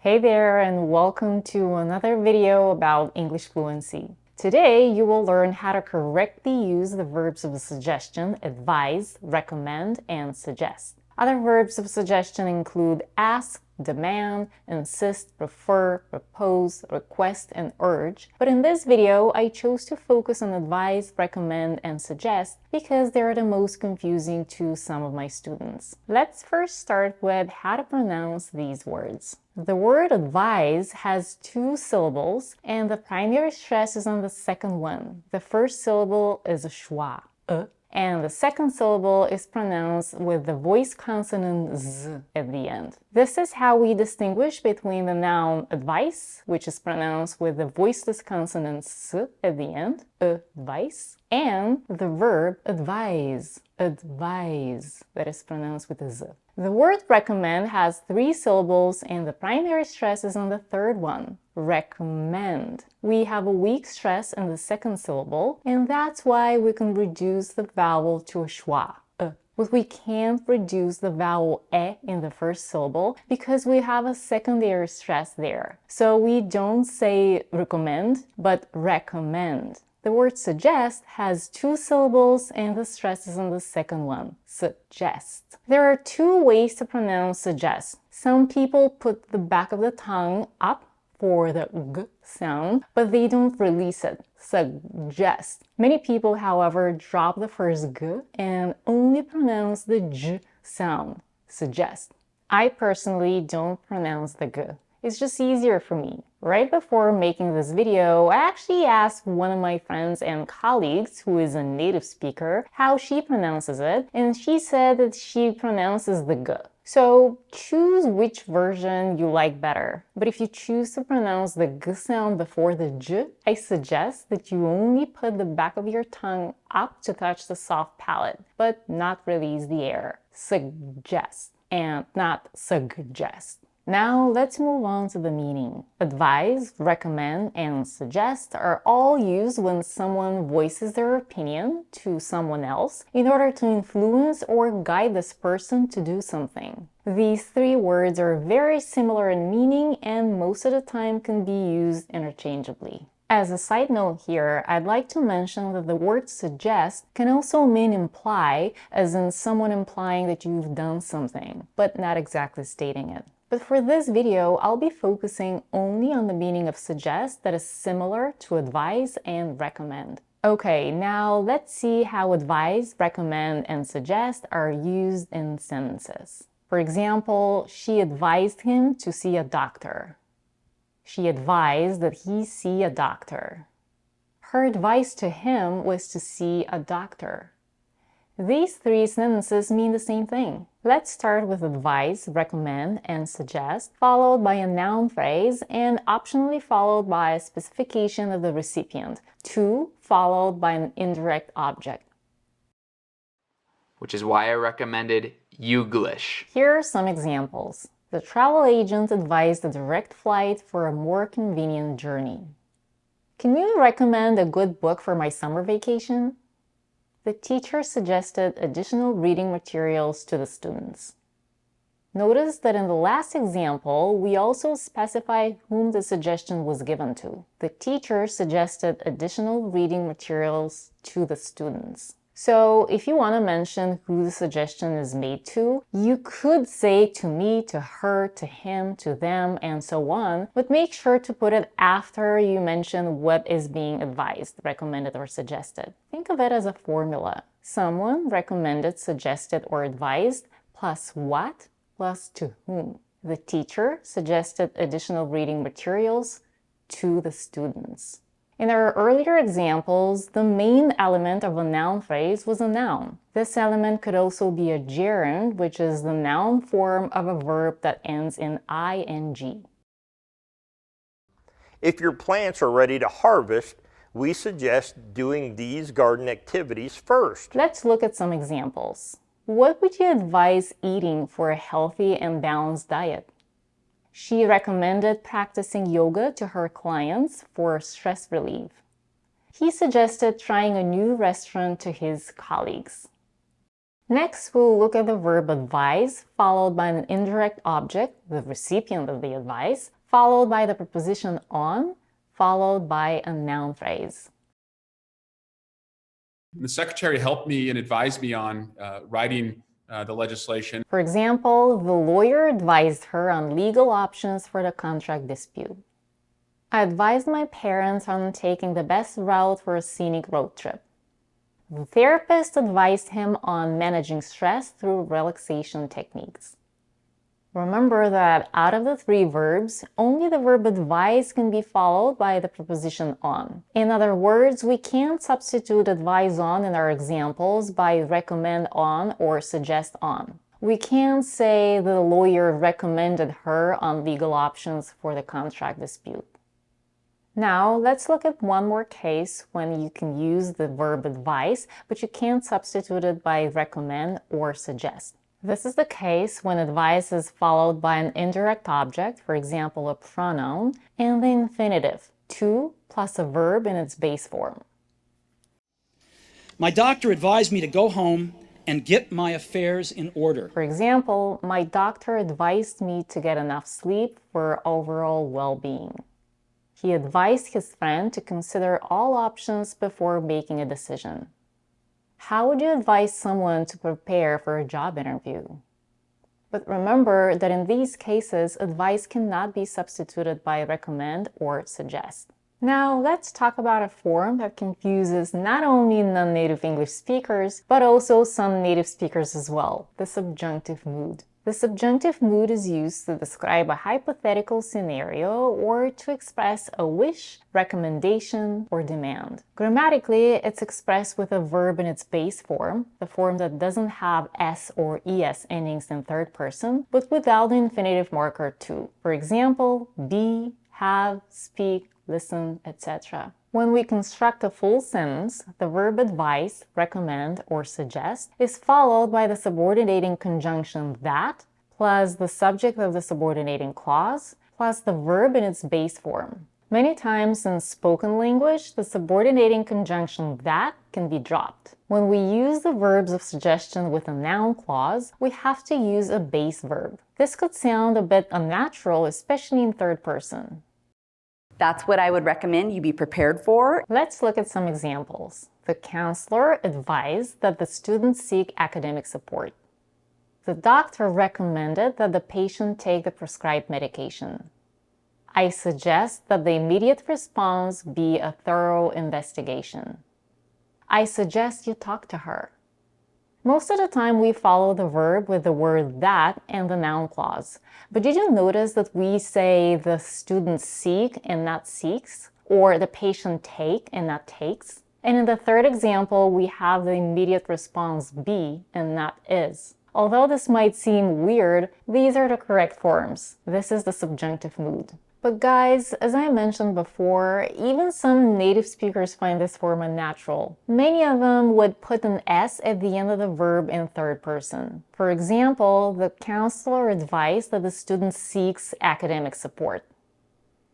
Hey there, and welcome to another video about English fluency. Today, you will learn how to correctly use the verbs of suggestion, advise, recommend, and suggest. Other verbs of suggestion include ask, demand, insist, prefer, propose, request, and urge. But in this video, I chose to focus on advise, recommend, and suggest because they are the most confusing to some of my students. Let's first start with how to pronounce these words. The word advise has two syllables, and the primary stress is on the second one. The first syllable is a schwa, and the second syllable is pronounced with the voice consonant z at the end. This is how we distinguish between the noun advice, which is pronounced with the voiceless consonant s at the end, advice, and the verb advise, that is pronounced with a z. The word recommend has three syllables and the primary stress is on the third one, recommend. We have a weak stress in the second syllable, and that's why we can reduce the vowel to a schwa, but we can't reduce the vowel e in the first syllable because we have a secondary stress there. So we don't say recommend, but recommend. The word suggest has two syllables and the stress is on the second one, suggest. There are two ways to pronounce suggest. Some people put the back of the tongue up for the g sound, but they don't release it, suggest. Many people, however, drop the first g and only pronounce the j sound, suggest. I personally don't pronounce the g. It's just easier for me. Right before making this video, I actually asked one of my friends and colleagues, who is a native speaker, how she pronounces it, and she said that she pronounces the g. So choose which version you like better. But if you choose to pronounce the g sound before the j, I suggest that you only put the back of your tongue up to touch the soft palate, but not release the air. Suggest, and not suggest. Now let's move on to the meaning. Advise, recommend, and suggest are all used when someone voices their opinion to someone else in order to influence or guide this person to do something. These three words are very similar in meaning and most of the time can be used interchangeably. As a side note here, I'd like to mention that the word suggest can also mean imply, as in someone implying that you've done something, but not exactly stating it. But for this video, I'll be focusing only on the meaning of suggest that is similar to advise and recommend. Okay, now let's see how advise, recommend, and suggest are used in sentences. For example, she advised him to see a doctor. She advised that he see a doctor. Her advice to him was to see a doctor. These three sentences mean the same thing. Let's start with advise, recommend, and suggest, followed by a noun phrase, and optionally followed by a specification of the recipient, to, followed by an indirect object. Which is why I recommended Youglish. Here are some examples. The travel agent advised a direct flight for a more convenient journey. Can you recommend a good book for my summer vacation? The teacher suggested additional reading materials to the students. Notice that in the last example, we also specify whom the suggestion was given to. The teacher suggested additional reading materials to the students. So if you want to mention who the suggestion is made to, you could say to me, to her, to him, to them, and so on, but make sure to put it after you mention what is being advised, recommended, or suggested. Think of it as a formula. Someone recommended, suggested, or advised, plus what, plus to whom. The teacher suggested additional reading materials to the students. In our earlier examples, the main element of a noun phrase was a noun. This element could also be a gerund, which is the noun form of a verb that ends in ing. If your plants are ready to harvest, we suggest doing these garden activities first. Let's look at some examples. What would you advise eating for a healthy and balanced diet? She recommended practicing yoga to her clients for stress relief. He suggested trying a new restaurant to his colleagues. Next, we'll look at the verb advise, followed by an indirect object, the recipient of the advice, followed by the preposition on, followed by a noun phrase. The secretary helped me and advised me on writing the legislation. For example, the lawyer advised her on legal options for the contract dispute. I advised my parents on taking the best route for a scenic road trip. The therapist advised him on managing stress through relaxation techniques. Remember that out of the three verbs, only the verb advise can be followed by the preposition on. In other words, we can't substitute advise on in our examples by recommend on or suggest on. We can't say the lawyer recommended her on legal options for the contract dispute. Now, let's look at one more case when you can use the verb advise, but you can't substitute it by recommend or suggest. This is the case when advise is followed by an indirect object, for example, a pronoun, and the infinitive, to plus a verb in its base form. My doctor advised me to go home and get my affairs in order. For example, my doctor advised me to get enough sleep for overall well-being. He advised his friend to consider all options before making a decision. How would you advise someone to prepare for a job interview? But remember that in these cases, advice cannot be substituted by recommend or suggest. Now, let's talk about a form that confuses not only non-native English speakers, but also some native speakers as well, the subjunctive mood. The subjunctive mood is used to describe a hypothetical scenario or to express a wish, recommendation, or demand. Grammatically, it's expressed with a verb in its base form, the form that doesn't have s or es endings in third person, but without the infinitive marker to. For example, be, have, speak, listen, etc. When we construct a full sentence, the verb advise, recommend, or suggest is followed by the subordinating conjunction that, plus the subject of the subordinating clause, plus the verb in its base form. Many times in spoken language, the subordinating conjunction that can be dropped. When we use the verbs of suggestion with a noun clause, we have to use a base verb. This could sound a bit unnatural, especially in third person. That's what I would recommend you be prepared for. Let's look at some examples. The counselor advised that the student seek academic support. The doctor recommended that the patient take the prescribed medication. I suggest that the immediate response be a thorough investigation. I suggest you talk to her. Most of the time we follow the verb with the word that and the noun clause. But did you notice that we say the student seek and not seeks? Or the patient take and not takes? And in the third example, we have the immediate response be and not is. Although this might seem weird, these are the correct forms. This is the subjunctive mood. But guys, as I mentioned before, even some native speakers find this form unnatural. Many of them would put an S at the end of the verb in third person. For example, the counselor advised that the student seeks academic support.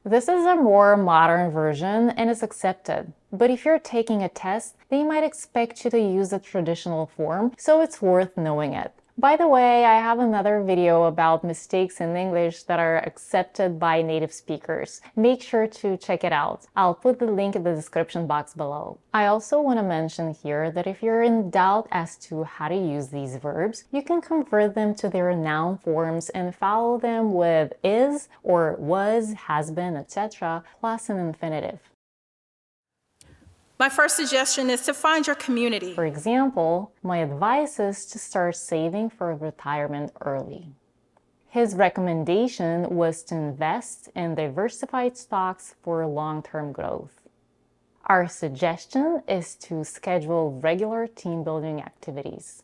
This is a more modern version and is accepted. But if you're taking a test, they might expect you to use the traditional form, so it's worth knowing it. By the way, I have another video about mistakes in English that are accepted by native speakers. Make sure to check it out. I'll put the link in the description box below. I also want to mention here that if you're in doubt as to how to use these verbs, you can convert them to their noun forms and follow them with is or was, has been, etc., plus an infinitive. My first suggestion is to find your community. For example, my advice is to start saving for retirement early. His recommendation was to invest in diversified stocks for long-term growth. Our suggestion is to schedule regular team-building activities.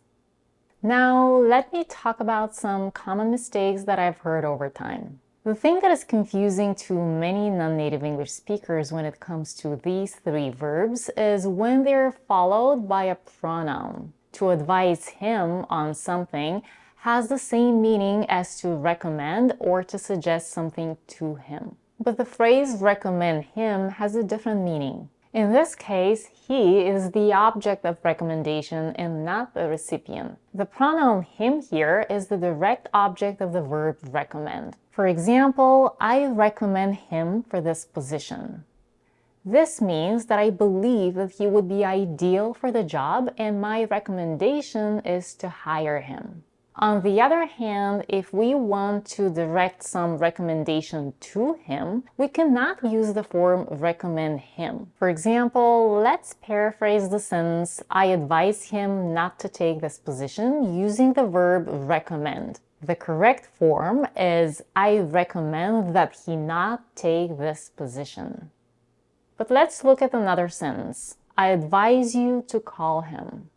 Now, let me talk about some common mistakes that I've heard over time. The thing that is confusing to many non-native English speakers when it comes to these three verbs is when they're followed by a pronoun. To advise him on something has the same meaning as to recommend or to suggest something to him. But the phrase recommend him has a different meaning. In this case, he is the object of recommendation and not the recipient. The pronoun him here is the direct object of the verb recommend. For example, I recommend him for this position. This means that I believe that he would be ideal for the job and my recommendation is to hire him. On the other hand, if we want to direct some recommendation to him, we cannot use the form recommend him. For example, let's paraphrase the sentence, I advise him not to take this position using the verb recommend. The correct form is I recommend that he not take this position. But let's look at another sentence. I advise you to call him.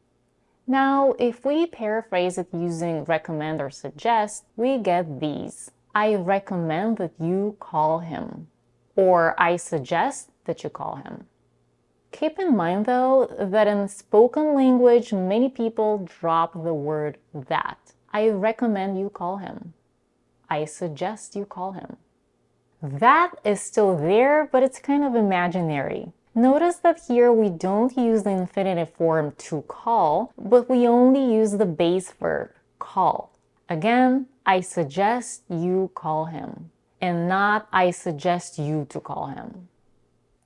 Now, if we paraphrase it using recommend or suggest, we get these. I recommend that you call him. Or I suggest that you call him. Keep in mind, though, that in spoken language, many people drop the word that. I recommend you call him. I suggest you call him. That is still there, but it's kind of imaginary. Notice that here we don't use the infinitive form to call, but we only use the base verb, call. Again, I suggest you call him, and not I suggest you to call him.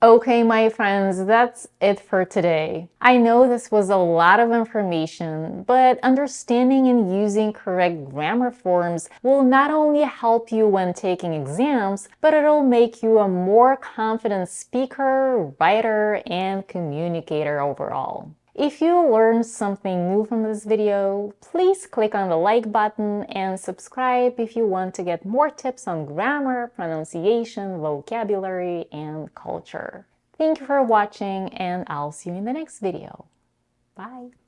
Okay, my friends, that's it for today. I know this was a lot of information, but understanding and using correct grammar forms will not only help you when taking exams, but it'll make you a more confident speaker, writer, and communicator overall. If you learned something new from this video, please click on the like button and subscribe if you want to get more tips on grammar, pronunciation, vocabulary, and culture. Thank you for watching, and I'll see you in the next video. Bye!